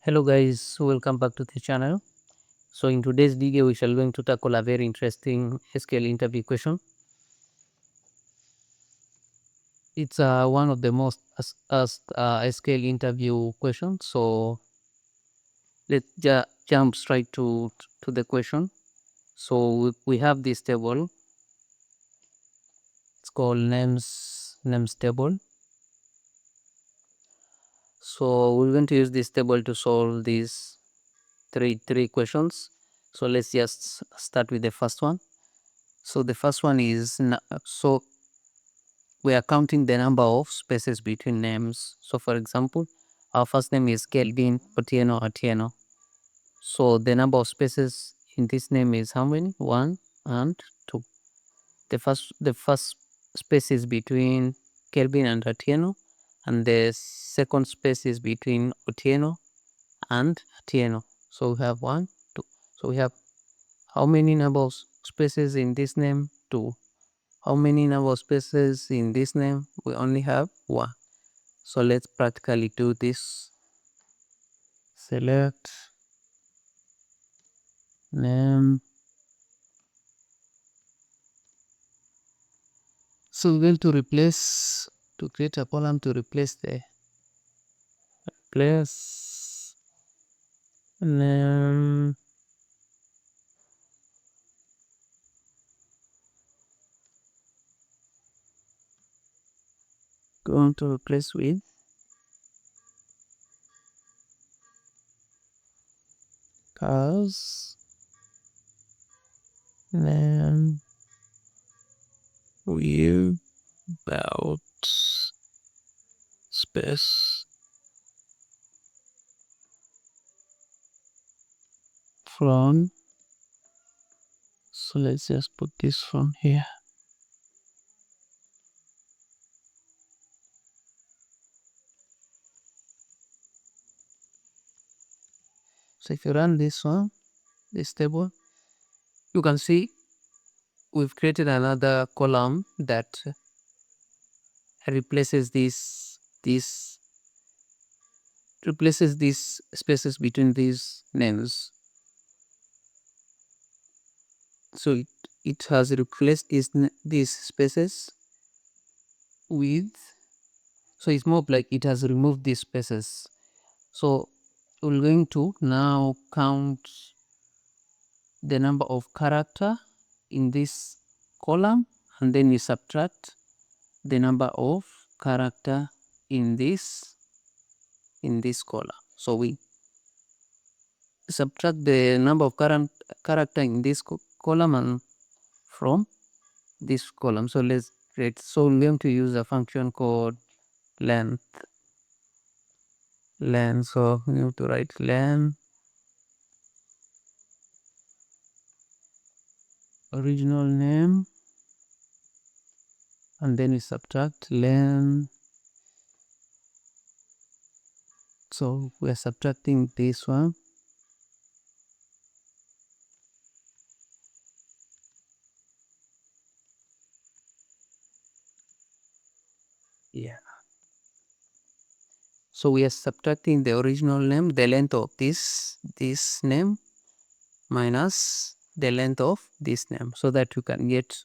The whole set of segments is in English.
Hello guys, welcome back to the channel. So in today's video we shall going to tackle a very interesting SQL interview question. It's one of the most asked SQL interview questions. So let's jump straight to the question. So we have this table. It's called names table. So we're going to use this table to solve these three questions. So let's just start with the first one. So the first one is we are counting the number of spaces between names. So for example, our first name is Kelvin, Otieno, Atieno. So the number of spaces in this name is how many? 1 and 2. The first space is between Kelvin and Atieno, and the second space is between Otieno and Atieno. So we have 1, 2. So we have how many number of spaces in this name? 2. How many number of spaces in this name? We only have 1. So let's practically do this. Select name. So we're going to create a column to replace the place name. Going to replace with cars name without space from. So let's just put this from here. So if you run this table, you can see we've created another column that replaces these spaces between these names. So it has replaced these spaces with, so it's more like it has removed these spaces. So we're going to now count the number of character in this column, and then you subtract the number of character in this column. So we subtract the number of character in this column and from this column. So let's create. So we're going to use a function called length. So we have to write length original name, and then we subtract length. So we are subtracting this one. Yeah. So we are subtracting the original name, the length of this name, minus the length of this name, so that you can get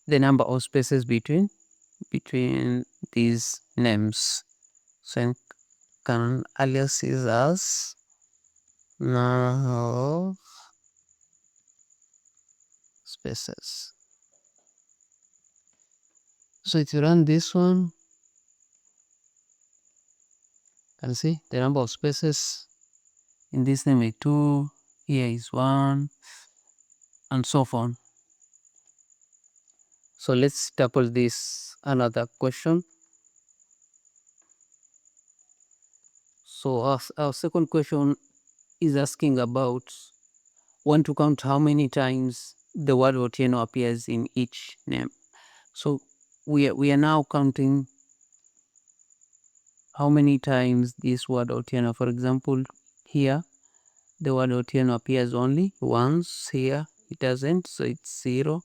the number of spaces between these names. So you can alias is as number of spaces. So if you run this one, you can see the number of spaces in this name is 2, here is 1, and so on. So let's tackle this another question. So our second question is asking about want to count how many times the word Otieno appears in each name. So we are now counting how many times this word Otieno. For example, here the word Otieno appears only once. Here it doesn't, so it's 0.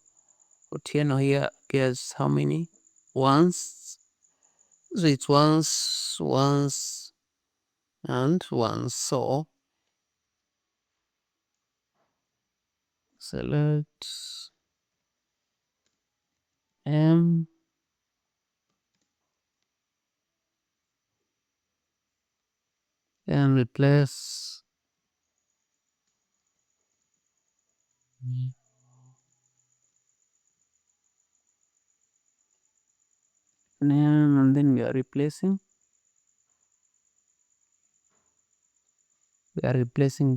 Otieno here appears how many? Once. So it's once, and 1. So select M and replace name, and then we are replacing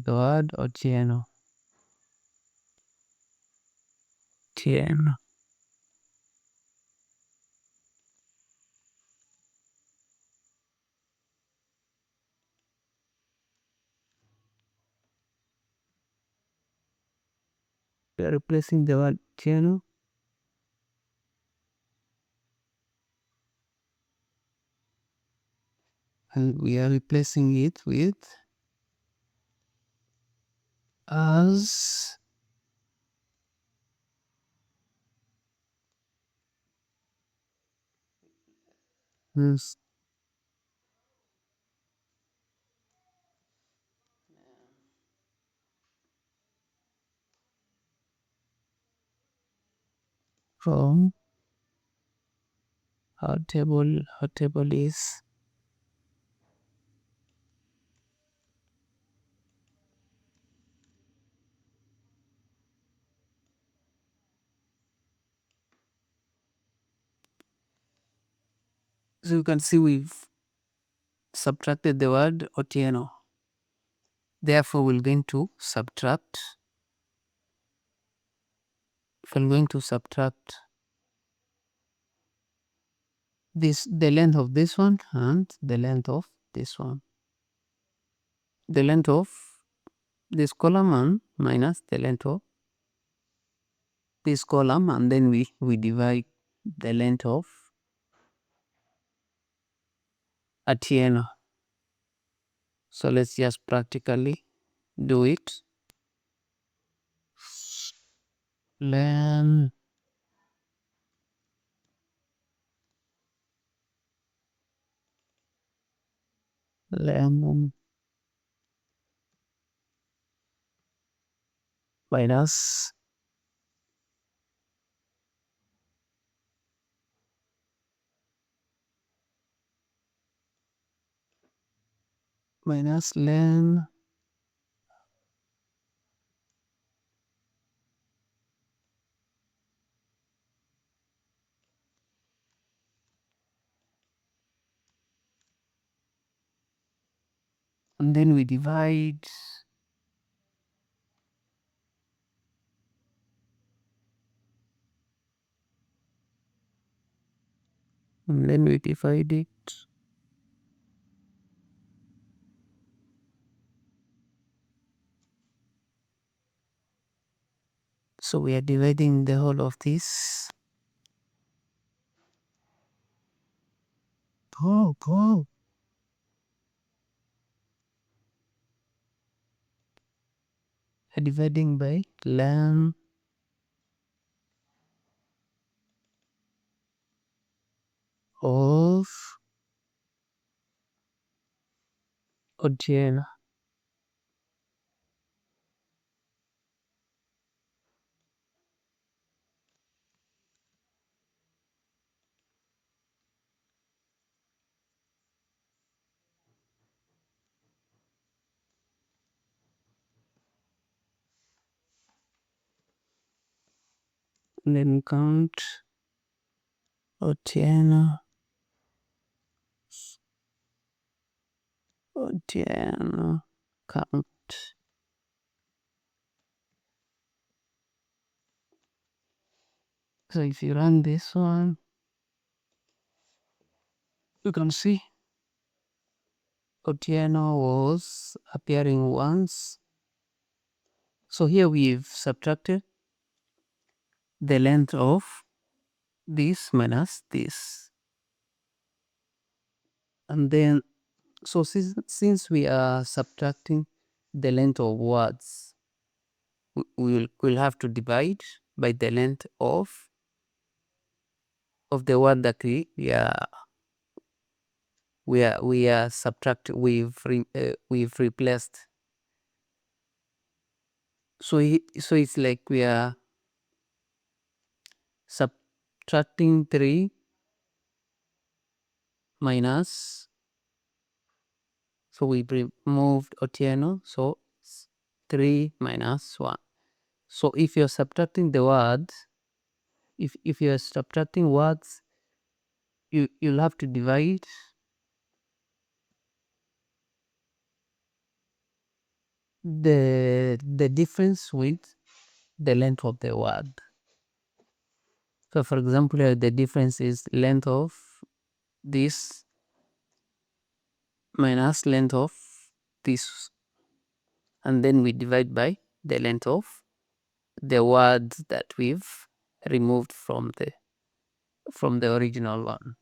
the word Otieno. Tieno. We are replacing the word Tieno. And we are replacing it with as this from our table. Our table is so you can see we've subtracted the word Otieno. Therefore, we're going to subtract. If I'm going to subtract the length of this one and the length of this one, the length of this column and minus the length of this column, and then we divide the length of Atieno. So let's just practically do it. Len lemon minus len, and then we divide it. So we are dividing the whole of this. Go. Dividing by len of Otieno. And then count Otieno. Count. So if you run this one, you can see Otieno was appearing once. So here we've subtracted the length of this minus this. And then, so since we are subtracting the length of words, we'll have to divide by the length of the word that we are we are subtract we've replaced. So it's like we are subtracting 3 minus, so we removed Otieno, so 3 minus 1. So if you're subtracting the words, if you're subtracting words, you'll have to divide the difference with the length of the word. So for example, the difference is length of this minus length of this, and then we divide by the length of the words that we've removed from the original one.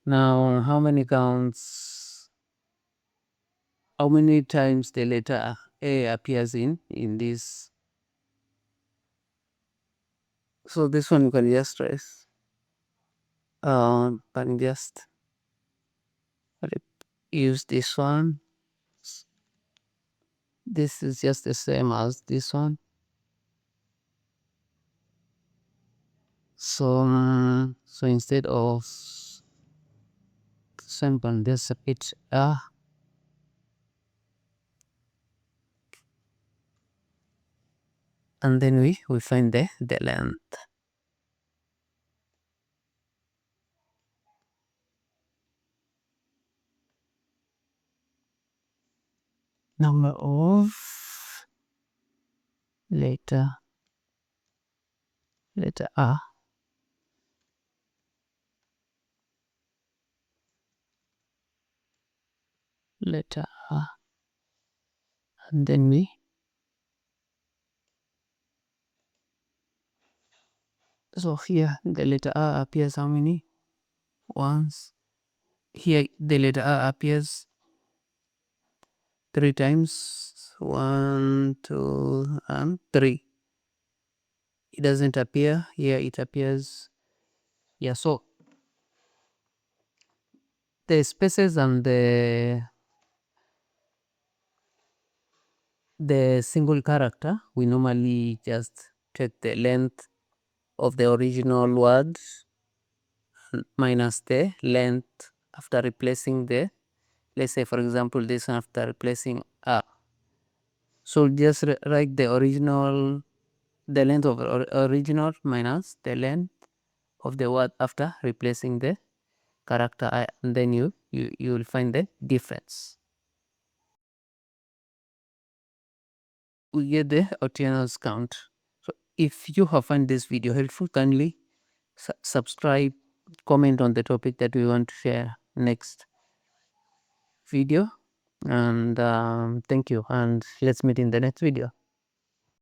Now, how many times the letter A appears in this? So this one you can just trace. Can just use this one. This is just the same as this one. So instead of sample, there's a bit and then we find the length. Number of letter A, letter A, and then so here the letter A appears how many? Once. Here the letter A appears 3 times. 1, 2, and 3. It doesn't appear here, it appears. Yeah, so the spaces and the single character, we normally just take the length of the original word minus the length after replacing the, let's say for example this one after replacing A. So just write the original, the length of original minus the length of the word after replacing the character I, and then you will find the difference. We get the Otieno's count. So if you have found this video helpful, kindly subscribe, comment on the topic that we want to share next video, and thank you, and let's meet in the next video.